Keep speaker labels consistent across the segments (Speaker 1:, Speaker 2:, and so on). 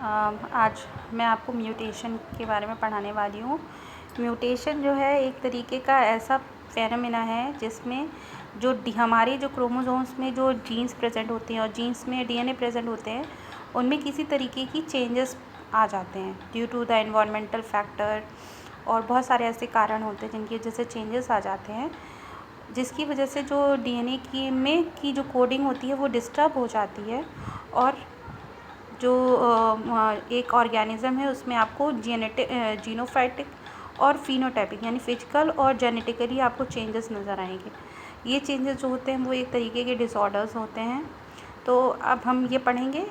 Speaker 1: आज मैं आपको म्यूटेशन के बारे में पढ़ाने वाली हूँ। म्यूटेशन जो है एक तरीके का ऐसा फेनोमेना है जिसमें जो हमारे जो क्रोमोसोम्स में जो जीन्स प्रेजेंट होते हैं और जीन्स में डीएनए प्रेजेंट होते हैं, उनमें किसी तरीके की चेंजेस आ जाते हैं due to the environmental factor, और बहुत सारे ऐसे कारण होते हैं जिनकी वजह से चेंजेस आ जाते हैं, जिसकी वजह से जो डीएनए की जो कोडिंग होती है वो डिस्टर्ब हो जाती है। और जो एक ऑर्गेनिज़म है उसमें आपको जीनोफाइटिक और फिनोटाइपिक यानी फिजिकल और जेनेटिकली आपको चेंजेस नज़र आएंगे। ये चेंजेस जो होते हैं वो एक तरीके के डिसऑर्डर्स होते हैं। तो अब हम ये पढ़ेंगे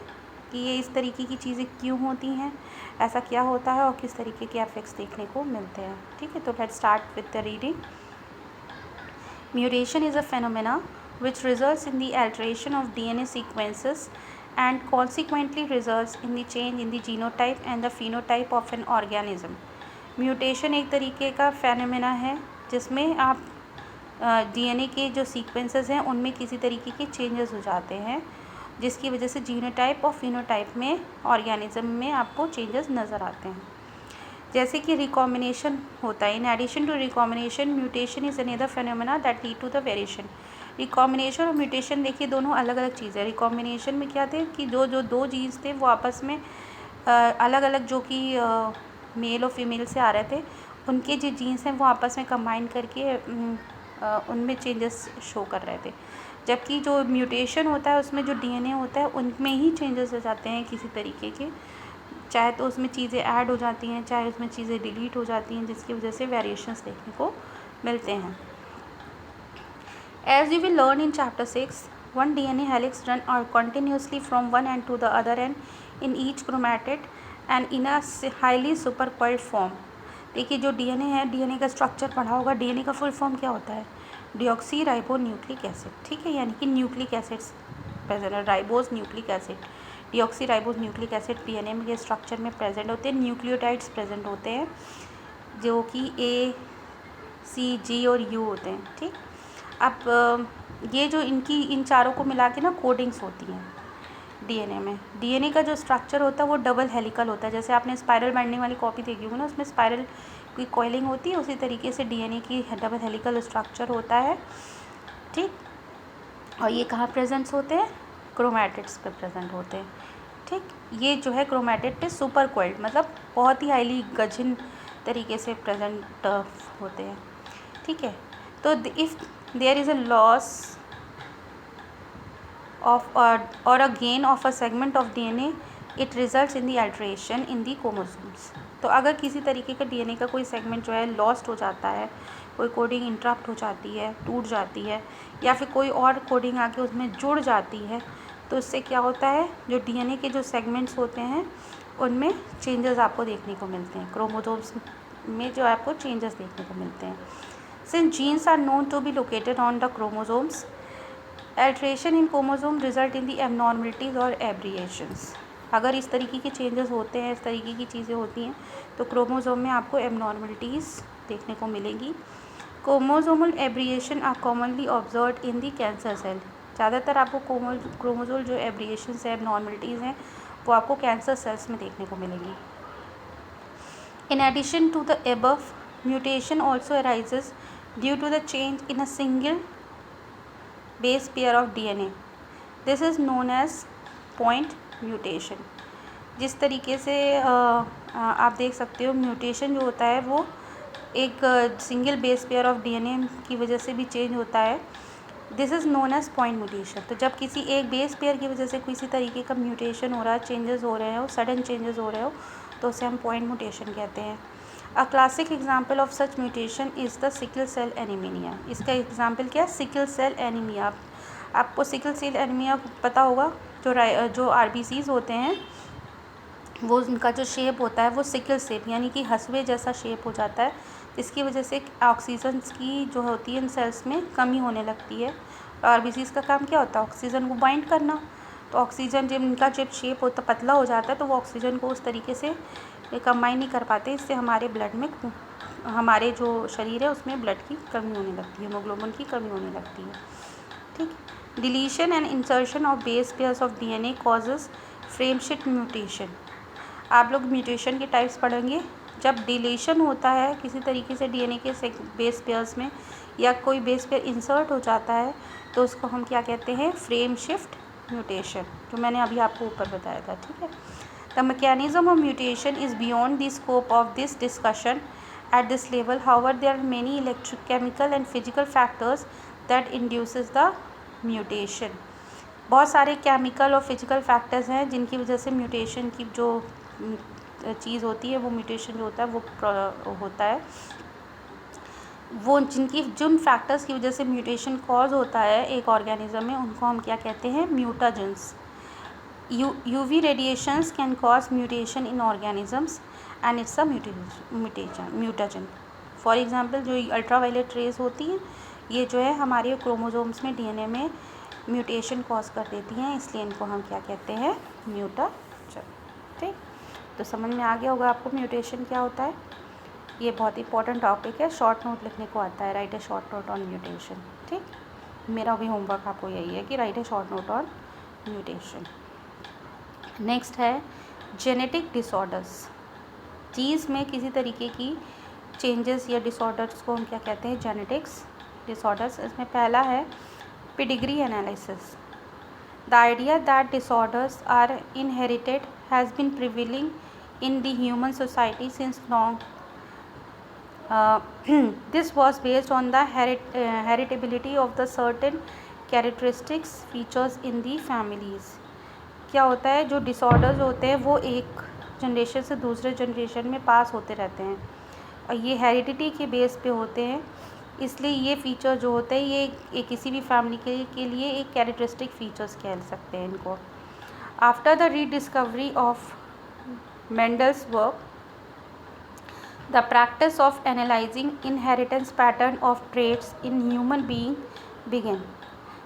Speaker 1: कि ये इस तरीके की चीज़ें क्यों होती हैं, ऐसा क्या होता है और किस तरीके के इफेक्ट्स देखने को मिलते हैं। ठीक है, तो let's start with the reading. Mutation is a phenomena which results in the alteration of DNA sequences and consequently results in the change in the genotype and the phenotype of an organism. Mutation एक तरीके का phenomena है जिसमें आप DNA के जो sequences हैं उनमें किसी तरीके के changes हो जाते हैं, जिसकी वजह से जीनोटाइप और फिनोटाइप में ऑर्गेनिज्म में आपको चेंजेस नज़र आते हैं। जैसे कि रिकॉम्बिनेशन होता है। In addition to recombination, mutation is another phenomena that lead to the variation. Recombination और म्यूटेशन देखिए दोनों अलग अलग चीज़ें। रिकॉम्बिनेशन में क्या थे कि जो दो जीन्स थे वो आपस में अलग अलग, जो कि मेल और फीमेल से आ रहे थे, उनके जो जीन्स हैं वो आपस में कंबाइन करके उनमें चेंजेस शो कर रहे थे। जबकि जो म्यूटेशन होता है उसमें जो डीएनए होता है उनमें ही चेंजेस हो जाते हैं किसी तरीके के, चाहे तो उसमें चीज़ें ऐड हो जाती हैं, चाहे उसमें चीज़ें डिलीट हो जाती हैं, जिसकी वजह से वेरिएशंस देखने को मिलते हैं। As you will learn in chapter 6, one DNA helix run continuously from one end to the other end in each chromatid and in a highly supercoiled form। देखिए जो डीएनए है, डीएनए का स्ट्रक्चर पढ़ा होगा। डीएनए का full form क्या होता है? Deoxy ribo nucleic acid. ठीक है, यानी कि न्यूक्लिक एसिड्स प्रेजेंट है, ribose nucleic acid, deoxy ribose nucleic acid DNA में के स्ट्रक्चर में प्रेजेंट होते हैं। न्यूक्लियोटाइड्स प्रेजेंट होते हैं जो कि ए, सी, जी और यू होते हैं। ठीक, अब ये जो इन चारों को मिला के ना कोडिंग्स होती हैं डीएनए में। डीएनए का जो स्ट्रक्चर होता है वो डबल हेलिकल होता है। जैसे आपने स्पाइरल बाइंडिंग वाली कॉपी देखी होगी ना, उसमें स्पाइरल की कॉइलिंग होती है, उसी तरीके से डीएनए की डबल हेलिकल स्ट्रक्चर होता है। ठीक, और ये कहाँ प्रेजेंट्स होते हैं? क्रोमैटिड्स पे प्रेजेंट होते हैं। ठीक, ये जो है क्रोमैटिड पे सुपर कोइल्ड, मतलब बहुत ही हाईली गजिन तरीके से प्रेजेंट होते हैं। ठीक है, तो if there is a loss of or a gain of a segment of DNA, it results in the alteration in the chromosomes। तो अगर किसी तरीके का डीएनए का कोई सेगमेंट जो है लॉस्ट हो जाता है, कोई कोडिंग इंटरप्ट हो जाती है, टूट जाती है, या फिर कोई और कोडिंग आके उसमें जुड़ जाती है, तो इससे क्या होता है, जो डीएनए के जो सेगमेंट्स होते हैं उनमें चेंजेस आपको देखने को मिलते हैं। क्रोमोसोम्स में जो आपको चेंजेस देखने को मिलते हैं। Since genes are known to be located on the chromosomes, alteration in chromosome result in the abnormalities और एब्रिएशंस। अगर इस तरीके के चेंजेस होते हैं, इस तरीके की चीज़ें होती हैं, तो क्रोमोसोम में आपको एबनॉर्मलिटीज़ देखने को मिलेगी। Chromosomal aberration are commonly observe in the cancer cell. ज़्यादातर आपको क्रोमोसोमल जो एब्रिएशंस है, एबनॉर्मलिटीज़ हैं, वो आपको कैंसर सेल्स में देखने को मिलेगी। In addition to the above, mutation also arises due to the change in a single base pair of DNA. This is known as point mutation. जिस तरीके से आप देख सकते हो, म्यूटेशन जो होता है वो एक single base pair of DNA की वजह से भी चेंज होता है। This is known as point mutation. तो जब किसी एक बेस पेयर की वजह से किसी तरीके का म्यूटेशन हो रहा है, चेंजेस हो रहे हो, सडन चेंजेस हो रहे हो, तो उसे हम पॉइंट म्यूटेशन कहते हैं। A classic example of such mutation is the sickle cell anaemia. इसका एग्जाम्पल क्या है? Sickle cell anaemia. आपको सिकल सेल एनीमिया पता होगा, जो आरबीसीज होते हैं वो उनका जो शेप होता है वो सिकल शेप यानी कि हसवे जैसा शेप हो जाता है, जिसकी वजह से ऑक्सीजन की जो होती है इन सेल्स में कमी होने लगती है। आरबीसीज का काम क्या होता है? ऑक्सीजन को बाइंड करना। तो ऑक्सीजन जब शेप होता पतला हो जाता है तो वो ऑक्सीजन को उस तरीके से कंबाइन नहीं कर पाते, इससे हमारे ब्लड में, हमारे जो शरीर है उसमें ब्लड की कमी होने लगती है, हीमोग्लोबिन की कमी होने लगती है। ठीक, deletion and insertion of base pairs of DNA causes frame shift mutation. आप लोग म्यूटेशन के टाइप्स पढ़ेंगे। जब डिलीशन होता है किसी तरीके से डीएनए के बेस पेयर्स में या कोई बेस पेयर इंसर्ट हो जाता है तो उसको हम क्या कहते हैं, फ्रेम शिफ्ट म्यूटेशन, जो मैंने अभी आपको ऊपर बताया था। ठीक है, the mechanism of mutation is beyond the scope of this discussion at this level. However, there are many electrochemical and physical factors that induces the mutation. बहुत सारे केमिकल और फिजिकल फैक्टर्स हैं जिनकी वजह से म्यूटेशन की जो चीज़ होती है, वो म्यूटेशन जो होता है वो होता है। वो जिन फैक्टर्स की वजह से म्यूटेशन कॉज होता है एक ऑर्गेनिज्म में, उनको हम क्या कहते हैं, mutagens. UV radiations can cause mutation in organisms and it's a mutagen. For example जो अल्ट्रावायलेट रेज होती हैं, ये जो है हमारे क्रोमोसोम्स में डीएनए में म्यूटेशन कॉज कर देती हैं, इसलिए इनको हम क्या कहते हैं, म्यूटाजन। ठीक, तो समझ में आ गया होगा आपको म्यूटेशन क्या होता है। ये बहुत इंपॉर्टेंट टॉपिक है, शॉर्ट नोट लिखने को आता है, right A short note on mutation. ठीक, मेरा भी होमवर्क आपको यही है कि right A short note on mutation. Next है जेनेटिक डिसऑर्डर्स। चीज़ में किसी तरीके की चेंजेस या डिसऑर्डर्स को हम क्या कहते हैं, जेनेटिक्स डिसऑर्डर्स। इसमें पहला है pedigree analysis. The idea that disorders are inherited has been prevailing in the human society since long. This was based on the heritability of the certain characteristics features in the families. क्या होता है, जो disorders होते हैं वो एक generation से दूसरे जनरेशन में पास होते रहते हैं और ये हेरिडिटी के बेस पे होते हैं, इसलिए ये फीचर जो होते हैं ये किसी भी फैमिली के लिए एक कैरेक्टरिस्टिक फीचर्स कह सकते हैं इनको। After the rediscovery of Mendel's work, the practice of analysing inheritance pattern of traits in human being begin.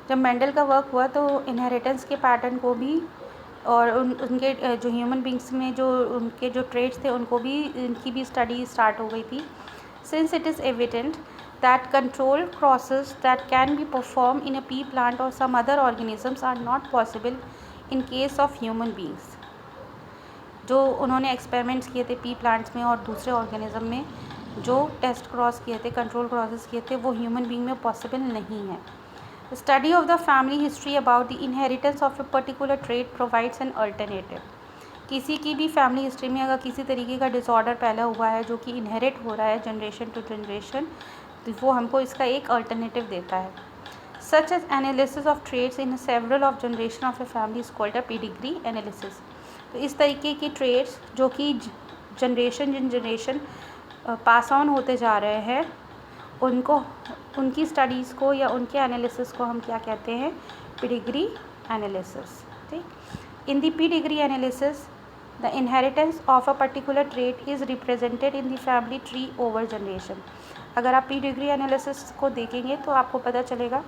Speaker 1: जब मेंडल का वर्क हुआ तो इनहेरिटेंस के पैटर्न को भी और उनके जो ह्यूमन बींग्स में जो उनके जो ट्रेट्स थे उनको भी, इनकी भी स्टडी स्टार्ट हो गई थी। Since it is evident that control crosses that can be perform in a pea plant और some other organisms are not possible in case of human beings. जो उन्होंने एक्सपेरिमेंट्स किए थे पी प्लांट्स में और दूसरे ऑर्गेनिज्म में, जो टेस्ट क्रॉस किए थे, कंट्रोल क्रॉसेस किए थे, वो ह्यूमन बींग में पॉसिबल नहीं है। Study of the family history about the inheritance of a particular trait provides an alternative. किसी की भी फैमिली हिस्ट्री में अगर किसी तरीके का डिसऑर्डर पैदा हुआ है जो कि इनहेरिट हो रहा है जनरेशन टू जनरेशन, तो वो हमको इसका एक अल्टरनेटिव देता है। Such as analysis of traits in several of generation of a family is called a pedigree analysis. तो इस तरीके की ट्रेट्स जो कि जनरेशन पास ऑन होते जा रहे हैं, उनको, उनकी स्टडीज़ को या उनके एनालिसिस को हम क्या कहते हैं, पेडिग्री एनालिसिस। ठीक, in the pedigree analysis the inheritance of a particular trait is represented in the family tree over generation. अगर आप पेडिग्री एनालिसिस को देखेंगे तो आपको पता चलेगा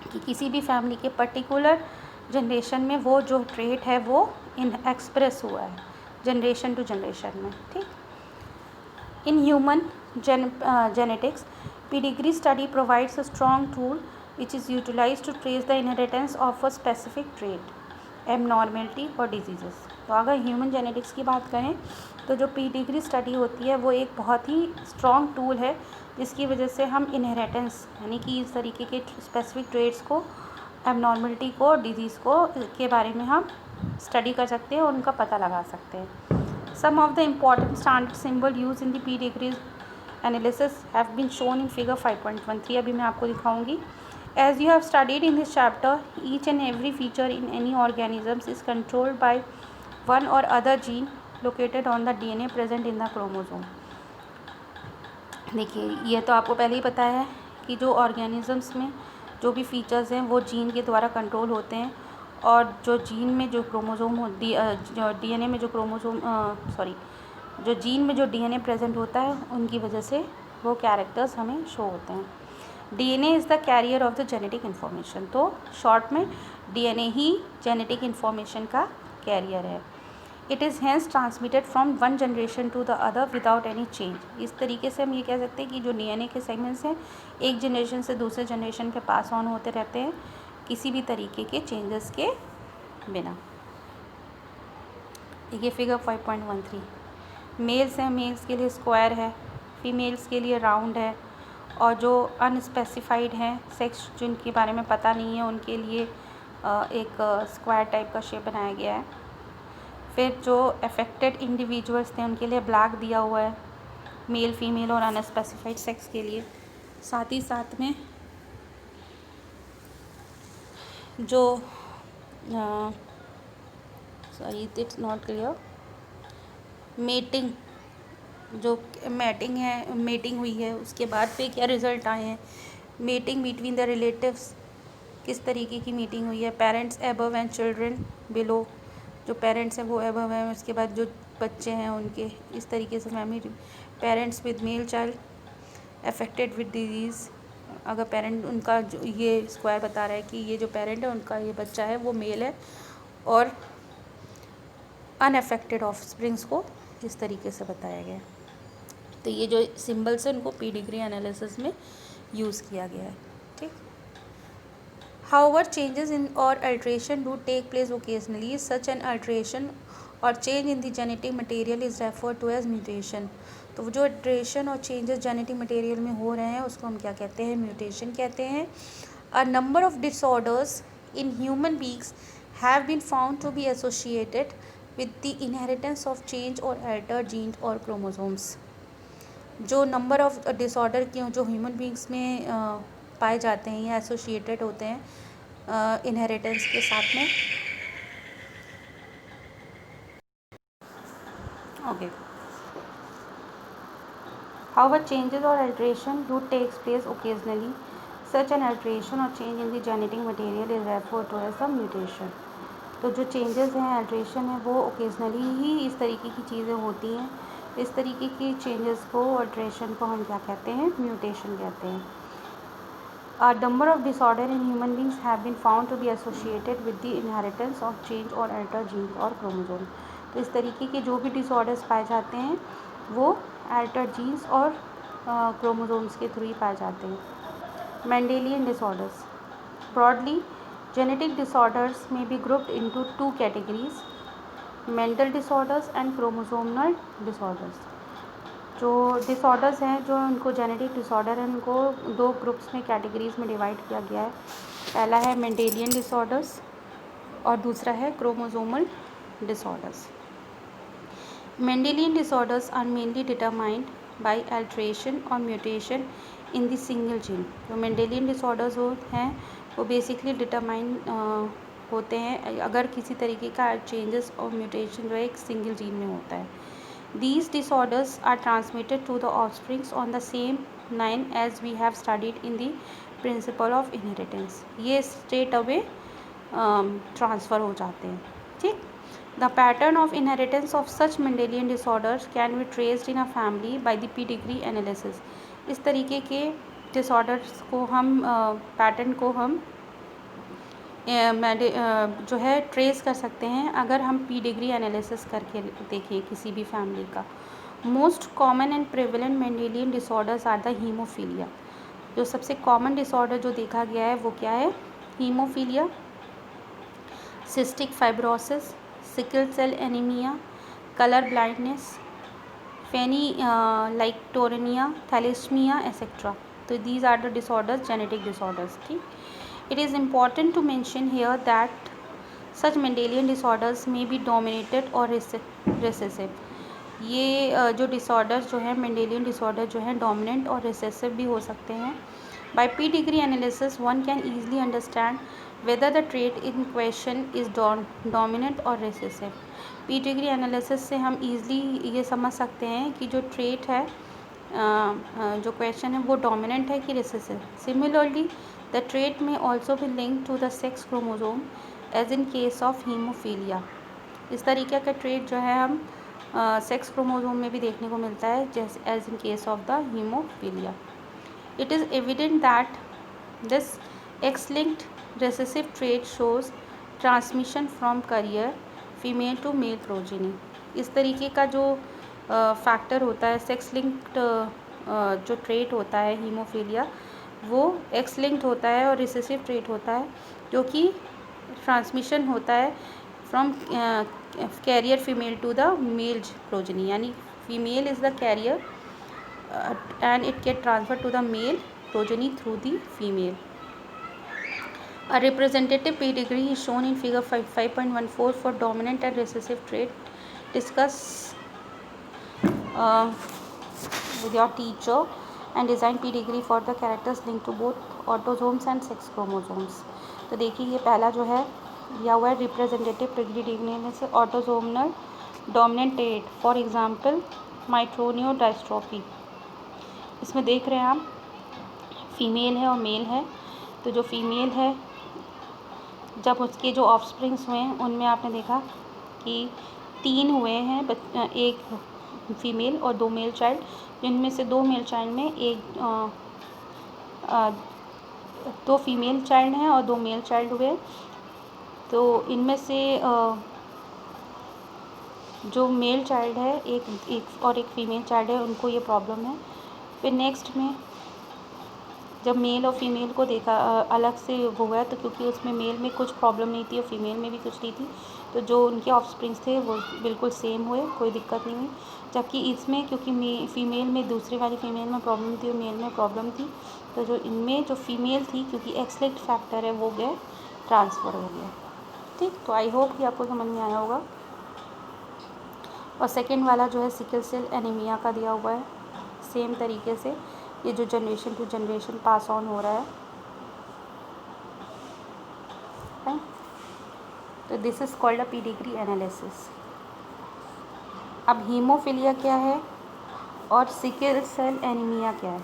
Speaker 1: कि किसी भी फैमिली के पर्टिकुलर जनरेशन में वो जो ट्रेट है वो एक्सप्रेस हुआ है जनरेशन टू जनरेशन में। ठीक, in human genetics, pedigree study provides a strong tool which is utilized to trace the inheritance of a specific trait, abnormality or diseases. तो अगर ह्यूमन जेनेटिक्स की बात करें तो जो पेडिग्री स्टडी होती है वो एक बहुत ही स्ट्रॉन्ग टूल है जिसकी वजह से हम इनहेरिटेंस यानी कि इस तरीके के स्पेसिफिक ट्रेट्स को, एबनॉर्मलिटी को, डिजीज़ को के बारे में हम स्टडी कर सकते हैं और उनका पता लगा सकते हैं। Some of the important standard symbol used in the pedigree analysis have been shown in figure 5.13. अभी मैं आपको दिखाऊंगी। As you have studied in this chapter, each and every feature in any organisms is controlled by one or other gene located on the DNA present in the chromosome. देखिए, ये तो आपको पहले ही पता है कि जो ऑर्गेनिजम्स में जो भी फीचर्स हैं वो जीन के द्वारा कंट्रोल होते हैं और जो जीन में जो क्रोमोसोम जो डीएनए में जो क्रोमोसोम जो जीन में जो डीएनए प्रेजेंट होता है उनकी वजह से वो कैरेक्टर्स हमें शो होते हैं। DNA is the carrier of the genetic information. तो शॉर्ट में डीएनए ही जेनेटिक इन्फॉर्मेशन का कैरियर है। It is hence transmitted from one generation to the other without any change. इस तरीके से हम ये कह सकते हैं कि जो डीएनए के सेगमेंट्स हैं एक जनरेशन से दूसरे जनरेशन पे पास ऑन होते रहते हैं किसी भी तरीके के चेंजेस के बिना। ये फिगर 5.13 मेल्स हैं, मेल्स के लिए स्क्वायर है, फीमेल्स के लिए राउंड है, और जो अनस्पेसिफाइड हैं सेक्स जिनके बारे में पता नहीं है उनके लिए एक स्क्वायर टाइप का शेप बनाया गया है। फिर जो अफेक्टेड इंडिविजुअल्स थे उनके लिए ब्लैक दिया हुआ है, मेल फीमेल और अनस्पेसिफाइड सेक्स के लिए। साथ ही साथ में जो sorry it's not clear, mating जो मेटिंग हुई है उसके बाद पे क्या रिज़ल्ट आए हैं, मेटिंग बिटवीन द रिलेटिव्स किस तरीके की मीटिंग हुई है, parents above and children below, जो पेरेंट्स हैं वो एबव हैं, उसके बाद जो बच्चे हैं उनके इस तरीके से family, parents with male child affected with disease, अगर पेरेंट उनका जो ये स्क्वायर बता रहा है कि ये जो पेरेंट है उनका ये बच्चा है वो मेल है, और अनअफेक्टेड ऑफस्प्रिंग्स को इस तरीके से बताया गया है। तो ये जो सिंबल्स हैं उनको पीडिग्री एनालिसिस में यूज़ किया गया है। ठीक, however changes in or alteration do take place occasionally, such an alteration or change in the genetic material is referred to as mutation. तो जो अल्ट्रेशन और चेंजेस जेनेटिक मटेरियल में हो रहे हैं उसको हम क्या कहते हैं, म्यूटेशन कहते हैं। A number of disorders in human beings have been found to be associated with the inheritance of change और अल्टर्ड जीन्स और क्रोमोसोम्स। जो नंबर ऑफ डिसऑर्डर के जो ह्यूमन बीइंग्स में पाए जाते हैं या एसोसिएटेड होते हैं इनहेरिटेंस के साथ में। Okay, however changes or alteration do takes place occasionally, such an alteration or change in the genetic material is referred to as a mutation. तो जो चेंजेस हैं, अल्ट्रेशन है, वो ओकेजनली ही इस तरीके की चीज़ें होती हैं। इस तरीके की चेंजेस को, अल्ट्रेशन को हम क्या कहते हैं, म्यूटेशन कहते हैं। A number of disorders in human beings have been found to be associated with the inheritance of change or altered genes or chromosome। तो इस तरीके के जो भी डिसऑर्डर्स पाए जाते हैं वो अल्टर्ड जीन्स और क्रोमोसोम्स के थ्रू ही पाए जाते हैं। Mendelian disorders, broadly genetic disorders may be grouped into two categories, mental disorders and chromosomal disorders। जो डिसऑर्डर्स हैं, जो उनको जेनेटिक डिसऑर्डर हैं, उनको दो ग्रुप्स में, कैटेगरीज में डिवाइड किया गया है। पहला है मेंडेलियन डिसऑर्डर्स और दूसरा है chromosomal disorders. Mendelian disorders are mainly determined by alteration or mutation in the single gene. जो मेंडेलियन डिसऑर्डर्स हैं वो बेसिकली डिटरमाइन होते हैं अगर किसी तरीके का चेंजेस और म्यूटेशन जो है एक सिंगल जीन में होता है। These disorders are transmitted to the offsprings on the same line as we have studied in the principle of inheritance। ये straight away ट्रांसफ़र हो जाते हैं। ठीक, The pattern of inheritance of such Mendelian disorders can be traced in a family by the pedigree analysis। इस तरीके के disorders को हम पैटर्न को हम जो है ट्रेस कर सकते हैं अगर हम पीडिग्री एनालिसिस करके देखें किसी भी फैमिली का। Most common and prevalent Mendelian disorders are the haemophilia. जो सबसे कॉमन डिसऑर्डर जो देखा गया है वो क्या है, haemophilia, cystic fibrosis, sickle cell anaemia, colour blindness, phenylketonuria, thalassaemia etcetera. तो these are the disorders, genetic disorders. ठीक, It is important to mention here that such Mendelian disorders may be dominated or recessive। ये जो disorders जो है Mendelian disorder जो है dominant or recessive भी हो सकते हैं। By pedigree analysis one can easily understand whether the trait in question is dominant or recessive. Pedigree analysis से हम ईजिली ये समझ सकते हैं कि जो ट्रेट है जो क्वेश्चन है वो डोमिनेंट है कि recessive. Similarly The trait may also be linked to the sex chromosome as in case of hemophilia। इस तरीके का ट्रेट जो है हम सेक्स क्रोमोसोम में भी देखने को मिलता है जैसे as in case of the haemophilia. It is evident that this X-linked recessive trait shows transmission from carrier female to male progeny। इस तरीके का जो फैक्टर होता है सेक्स लिंक्ड जो ट्रेट होता है हीमोफीलिया वो एक्स लिंक्ड होता है और रिसेसिव ट्रेट होता है जो कि ट्रांसमिशन होता है from carrier female to the male progeny, यानी female is the carrier and it get transferred to the male progeny through the female. A representative pedigree is shown in figure 5.14 for dominant and recessive trait. Discuss with your teacher and design pedigree for the characters linked to both autosomes and sex chromosomes. तो देखिए ये पहला जो है दिया हुआ है representative pedigree में से autosomal dominant trait, for example myotonic dystrophy. इसमें देख रहे हैं आप फीमेल है और मेल है। तो जो फीमेल है जब उसके जो ऑफस्प्रिंग्स हुए हैं उनमें आपने देखा कि 3 हुए हैं, एक फीमेल और 2 मेल चाइल्ड, जिनमें से 2 मेल चाइल्ड में 2 फीमेल चाइल्ड हैं और 2 मेल चाइल्ड हुए। तो इनमें से जो मेल चाइल्ड है एक और एक फीमेल चाइल्ड है, उनको ये प्रॉब्लम है। फिर नेक्स्ट में जब मेल और फीमेल को देखा अलग से हुआ, तो क्योंकि उसमें मेल में कुछ प्रॉब्लम नहीं थी और फीमेल में भी कुछ नहीं थी, तो जो उनके ऑफस्प्रिंग्स थे वो बिल्कुल सेम हुए, कोई दिक्कत नहीं हुई। जबकि इसमें क्योंकि फीमेल में दूसरी वाली फीमेल में प्रॉब्लम थी और मेल में प्रॉब्लम थी, तो जो इनमें जो फीमेल थी क्योंकि एक्स लिंक्ड फैक्टर है वो गया ट्रांसफ़र हो गया। ठीक, तो आई होप कि आपको समझ में आया होगा। और सेकेंड वाला जो है सिकल सेल एनीमिया का दिया हुआ है, सेम तरीके से ये जो generation to generation pass on हो रहा है। तो this is called a pedigree analysis. अब हीमोफीलिया क्या है और सिकल सेल एनीमिया क्या है।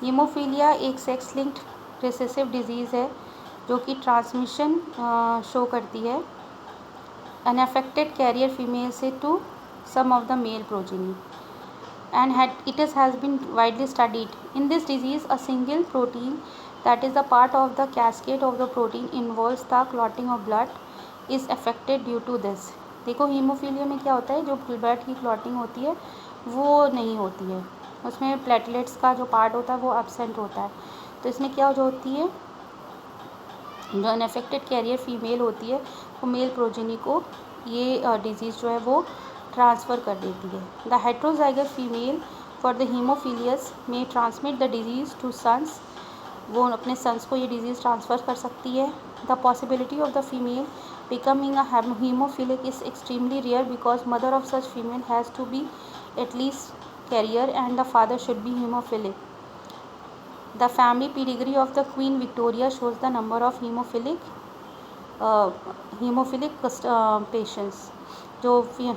Speaker 1: हीमोफीलिया एक सेक्स लिंक्ड रिसेसिव डिजीज़ है जो कि ट्रांसमिशन शो करती है an affected carrier female say to some of the male progeny, and has been widely studied. In this disease, a single protein that is a part of the cascade of the protein involves the clotting of blood is affected due to this. देखो haemophilia में क्या होता है, जो blood की clotting होती है वो नहीं होती है, उसमें प्लेटलेट्स का जो पार्ट होता है वो एब्सेंट होता है। तो इसमें क्या जो होती है, जो अनअफेक्टेड कैरियर फीमेल होती है वो मेल प्रोजेनी को ये डिजीज़ जो है वो ट्रांसफ़र कर देती है। The heterozygous female for the haemophilias may transmit the disease to sons, वो अपने सन्स को ये डिजीज़ ट्रांसफ़र कर सकती है। The possibility of the female becoming a haemophilic is extremely rare because mother of such female has to be at least carrier and the father should be haemophilic. The family pedigree of the Queen Victoria shows the number of hemophilic patients. जो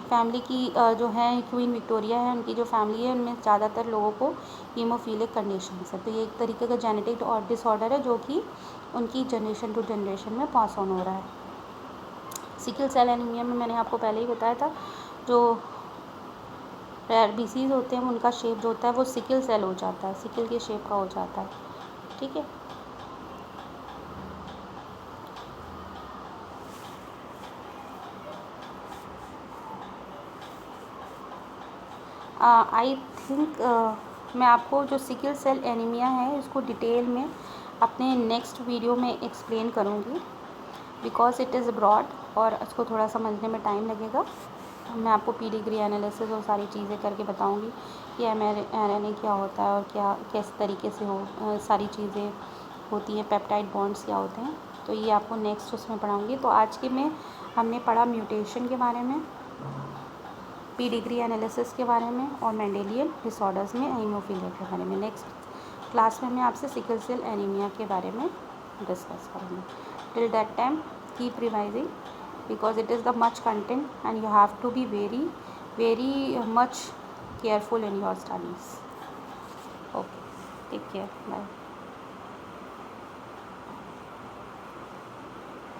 Speaker 1: family की जो है queen Victoria है, उनकी जो family है उनमें ज़्यादातर लोगों को हीमोफिलिक कंडीशन है। तो ये एक तरीके का जेनेटिक डिसऑर्डर है जो कि उनकी जनरेशन टू जनरेशन में पास ऑन हो रहा है। सिकल सेल एनीमिया में मैंने आपको पहले ही बताया था, जो रेयर बीसीज होते हैं उनका शेप जो होता है वो सिकल सेल हो जाता है, सिकल के शेप का हो जाता है। ठीक है, आई थिंक मैं आपको जो सिकल सेल एनीमिया है इसको डिटेल में अपने नेक्स्ट वीडियो में एक्सप्लेन करूँगी, बिकॉज इट इज़ ब्रॉड और इसको थोड़ा समझने में टाइम लगेगा। मैं आपको पीडिग्री एनालिसिस और सारी चीज़ें करके बताऊंगी कि mRNA क्या होता है और क्या किस तरीके से सारी चीज़ें होती हैं, पेप्टाइड बॉन्ड्स क्या होते हैं, तो ये आपको नेक्स्ट उसमें पढ़ाऊंगी। तो आज के में हमने पढ़ा म्यूटेशन के बारे में, पीडिग्री एनालिसिस के बारे में और मेंडेलियन डिसऑर्डर्स में हीमोफीलिया के बारे में। नेक्स्ट क्लास में मैं आपसे सिकल सेल एनीमिया के बारे में डिस्कस करूँगी। Till that time keep revising because it is the much content and you have to be very much careful in your studies. Okay, take care, bye.